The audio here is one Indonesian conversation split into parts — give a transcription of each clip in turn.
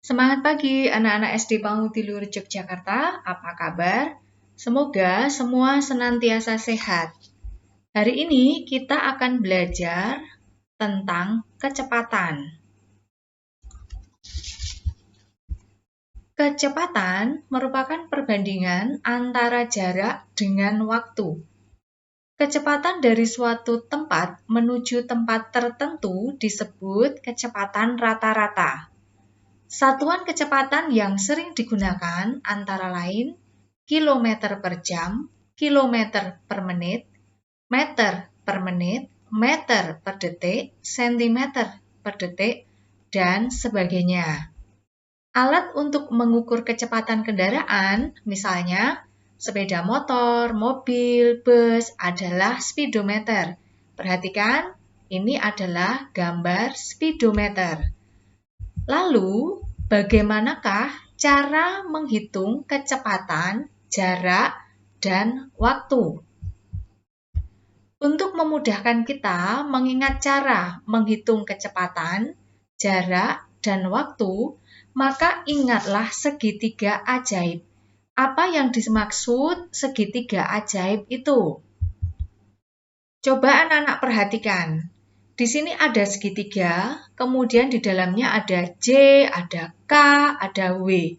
Semangat pagi anak-anak SD Pangudi Luhur Yogyakarta, apa kabar? Semoga semua senantiasa sehat. Hari ini kita akan belajar tentang kecepatan. Kecepatan merupakan perbandingan antara jarak dengan waktu. Kecepatan dari suatu tempat menuju tempat tertentu disebut kecepatan rata-rata. Satuan kecepatan yang sering digunakan antara lain kilometer per jam, kilometer per menit, meter per menit, meter per detik, sentimeter per detik, dan sebagainya. Alat untuk mengukur kecepatan kendaraan, misalnya sepeda motor, mobil, bus, adalah speedometer. Perhatikan, ini adalah gambar speedometer. Lalu, bagaimanakah cara menghitung kecepatan, jarak, dan waktu? Untuk memudahkan kita mengingat cara menghitung kecepatan, jarak, dan waktu, maka ingatlah segitiga ajaib. Apa yang dimaksud segitiga ajaib itu? Coba anak-anak perhatikan. Di sini ada segitiga, kemudian di dalamnya ada J, ada K, ada W.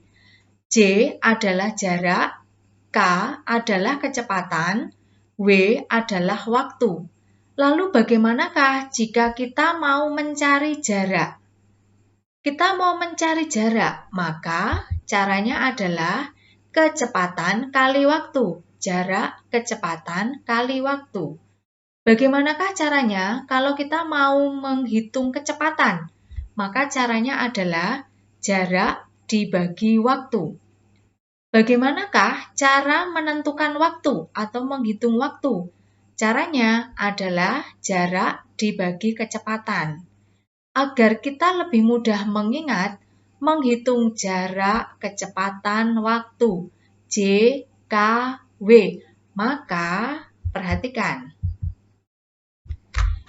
J adalah jarak, K adalah kecepatan, W adalah waktu. Lalu bagaimanakah jika kita mau mencari jarak? Kita mau mencari jarak, maka caranya adalah kecepatan kali waktu. Jarak, kecepatan kali waktu. Bagaimanakah caranya kalau kita mau menghitung kecepatan? Maka caranya adalah jarak dibagi waktu. Bagaimanakah cara menentukan waktu atau menghitung waktu? Caranya adalah jarak dibagi kecepatan. Agar kita lebih mudah mengingat, menghitung jarak, kecepatan, waktu, J, K, W. Maka perhatikan.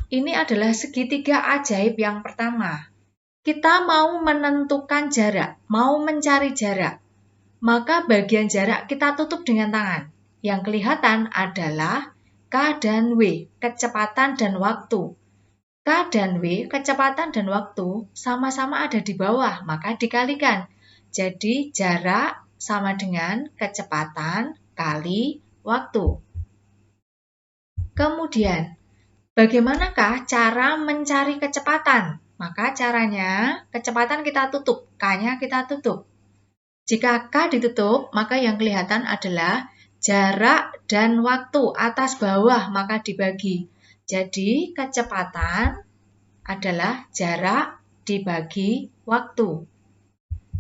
Ini adalah segitiga ajaib yang pertama. Kita mau menentukan jarak, mau mencari jarak. Maka bagian jarak kita tutup dengan tangan. Yang kelihatan adalah K dan W, kecepatan dan waktu. K dan W, kecepatan dan waktu, sama-sama ada di bawah, maka dikalikan. Jadi jarak sama dengan kecepatan kali waktu. Kemudian, bagaimanakah cara mencari kecepatan? Maka caranya, kecepatan kita tutup, K-nya kita tutup. Jika K ditutup, maka yang kelihatan adalah jarak dan waktu atas bawah, maka dibagi. Jadi, kecepatan adalah jarak dibagi waktu.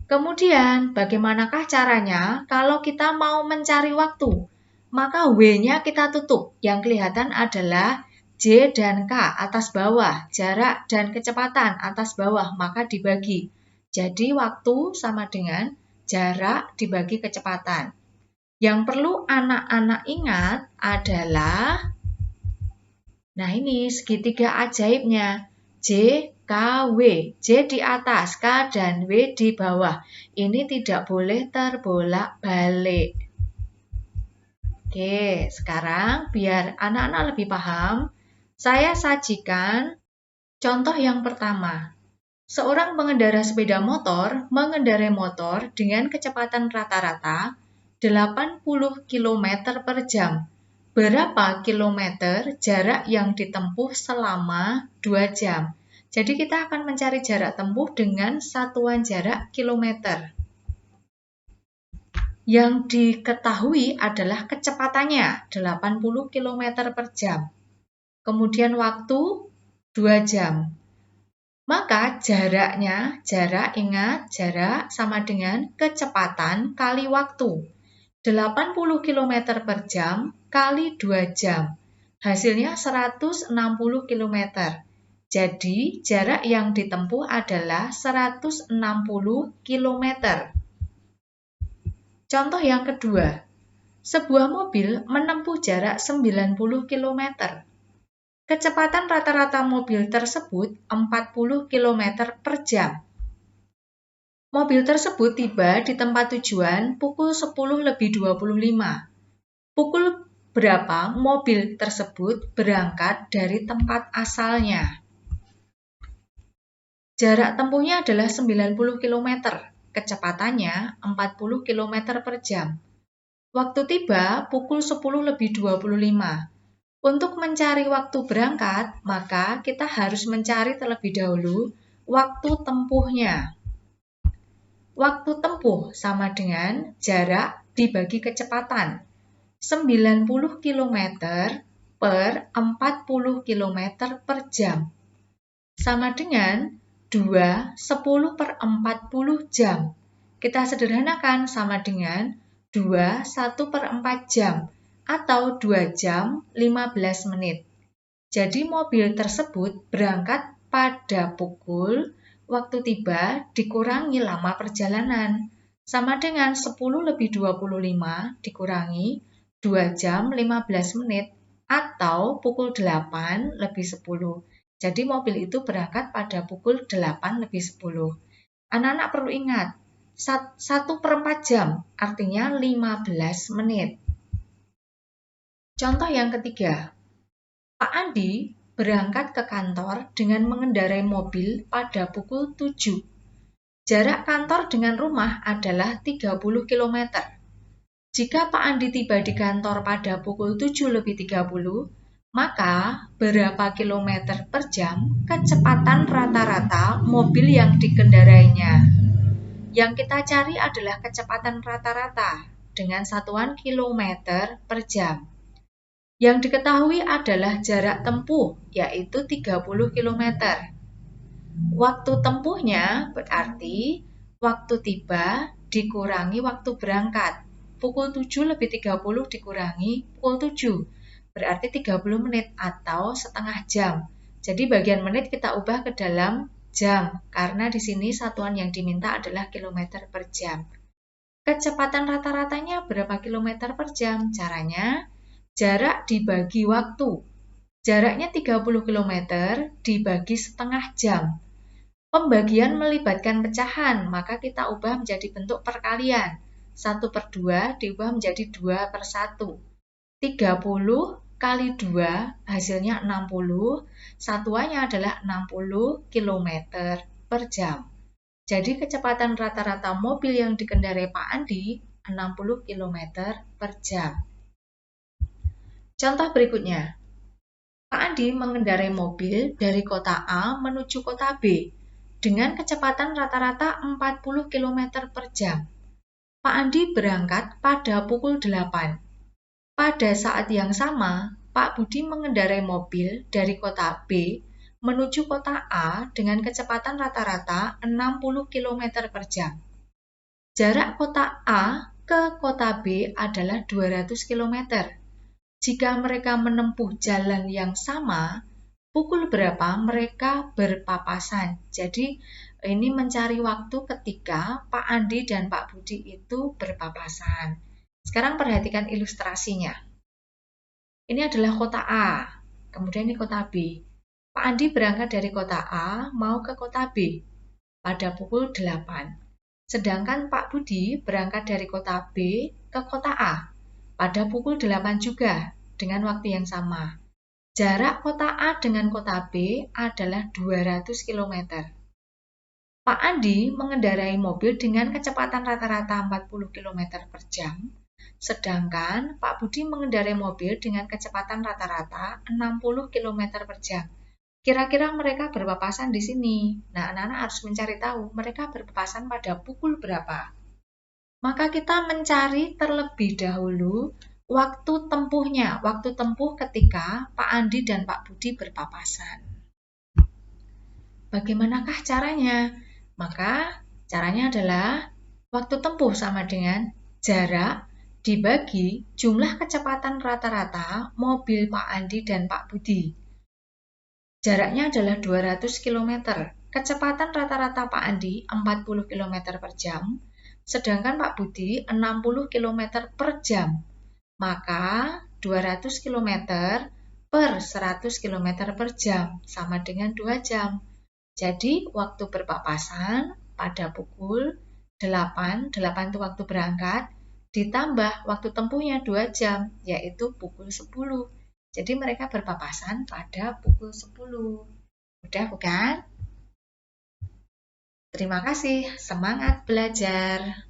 Kemudian, bagaimanakah caranya kalau kita mau mencari waktu? Maka W-nya kita tutup. Yang kelihatan adalah J dan K atas bawah, jarak dan kecepatan atas bawah, maka dibagi. Jadi, waktu sama dengan jarak dibagi kecepatan. Yang perlu anak-anak ingat adalah, nah ini segitiga ajaibnya, J, K, W. J di atas, K dan W di bawah. Ini tidak boleh terbolak-balik. Oke, sekarang biar anak-anak lebih paham, saya sajikan contoh yang pertama. Seorang pengendara sepeda motor mengendarai motor dengan kecepatan rata-rata 80 km per jam. Berapa kilometer jarak yang ditempuh selama 2 jam? Jadi kita akan mencari jarak tempuh dengan satuan jarak kilometer. Yang diketahui adalah kecepatannya 80 km per jam. Kemudian waktu 2 jam. Maka jaraknya, ingat, jarak sama dengan kecepatan kali waktu. 80 km per jam kali 2 jam. Hasilnya 160 km. Jadi, jarak yang ditempuh adalah 160 km. Contoh yang kedua. Sebuah mobil menempuh jarak 90 km. Kecepatan rata-rata mobil tersebut 40 km per jam. Mobil tersebut tiba di tempat tujuan pukul 10:25. Pukul berapa mobil tersebut berangkat dari tempat asalnya? Jarak tempuhnya adalah 90 km, kecepatannya 40 km per jam. Waktu tiba pukul 10:25. Untuk mencari waktu berangkat, maka kita harus mencari terlebih dahulu waktu tempuhnya. Waktu tempuh sama dengan jarak dibagi kecepatan. 90 km per 40 km per jam. Sama dengan 2 10/40 jam. Kita sederhanakan sama dengan 2 1/4 jam atau 2 jam 15 menit. Jadi mobil tersebut berangkat pada pukul waktu tiba dikurangi lama perjalanan. Sama dengan 10:25 dikurangi 2 jam 15 menit atau pukul 8:10. Jadi mobil itu berangkat pada pukul 8:10. Anak-anak perlu ingat, 1/4 jam artinya 15 menit. Contoh yang ketiga, Pak Andi berangkat ke kantor dengan mengendarai mobil pada pukul 7. Jarak kantor dengan rumah adalah 30 km. Jika Pak Andi tiba di kantor pada pukul 7:30, maka berapa kilometer per jam kecepatan rata-rata mobil yang dikendarainya? Yang kita cari adalah kecepatan rata-rata dengan satuan kilometer per jam. Yang diketahui adalah jarak tempuh, yaitu 30 km. Waktu tempuhnya berarti waktu tiba dikurangi waktu berangkat. Pukul 7:30 dikurangi pukul 7, berarti 30 menit atau setengah jam. Jadi bagian menit kita ubah ke dalam jam, karena di sini satuan yang diminta adalah kilometer per jam. Kecepatan rata-ratanya berapa kilometer per jam? Caranya, jarak dibagi waktu. Jaraknya 30 km dibagi setengah jam. Pembagian melibatkan pecahan, maka kita ubah menjadi bentuk perkalian. 1/2 diubah menjadi 2/1. 30 kali 2 hasilnya 60. Satuannya adalah 60 km per jam. Jadi kecepatan rata-rata mobil yang dikendarai Pak Andi 60 km per jam. Contoh berikutnya, Pak Andi mengendarai mobil dari kota A menuju kota B dengan kecepatan rata-rata 40 km per jam. Pak Andi berangkat pada pukul 8. Pada saat yang sama, Pak Budi mengendarai mobil dari kota B menuju kota A dengan kecepatan rata-rata 60 km per jam. Jarak kota A ke kota B adalah 200 km. Jika mereka menempuh jalan yang sama, pukul berapa mereka berpapasan? Jadi, ini mencari waktu ketika Pak Andi dan Pak Budi itu berpapasan. Sekarang perhatikan ilustrasinya. Ini adalah kota A, kemudian ini kota B. Pak Andi berangkat dari kota A mau ke kota B pada pukul 8. Sedangkan Pak Budi berangkat dari kota B ke kota A pada pukul 8 juga dengan waktu yang sama. Jarak kota A dengan kota B adalah 200 km. Pak Andi mengendarai mobil dengan kecepatan rata-rata 40 km per jam, sedangkan Pak Budi mengendarai mobil dengan kecepatan rata-rata 60 km per jam. Kira-kira mereka berpapasan di sini. Nah, anak-anak harus mencari tahu mereka berpapasan pada pukul berapa. Maka kita mencari terlebih dahulu waktu tempuhnya, waktu tempuh ketika Pak Andi dan Pak Budi berpapasan. Bagaimanakah caranya? Maka caranya adalah waktu tempuh sama dengan jarak dibagi jumlah kecepatan rata-rata mobil Pak Andi dan Pak Budi. Jaraknya adalah 200 km. Kecepatan rata-rata Pak Andi 40 km per jam, sedangkan Pak Budi 60 km per jam. Maka 200 km per 100 km per jam sama dengan 2 jam. Jadi waktu berpapasan pada pukul 8, 8 itu waktu berangkat, ditambah waktu tempuhnya 2 jam, yaitu pukul 10. Jadi mereka berpapasan pada pukul 10. Mudah bukan? Terima kasih, semangat belajar.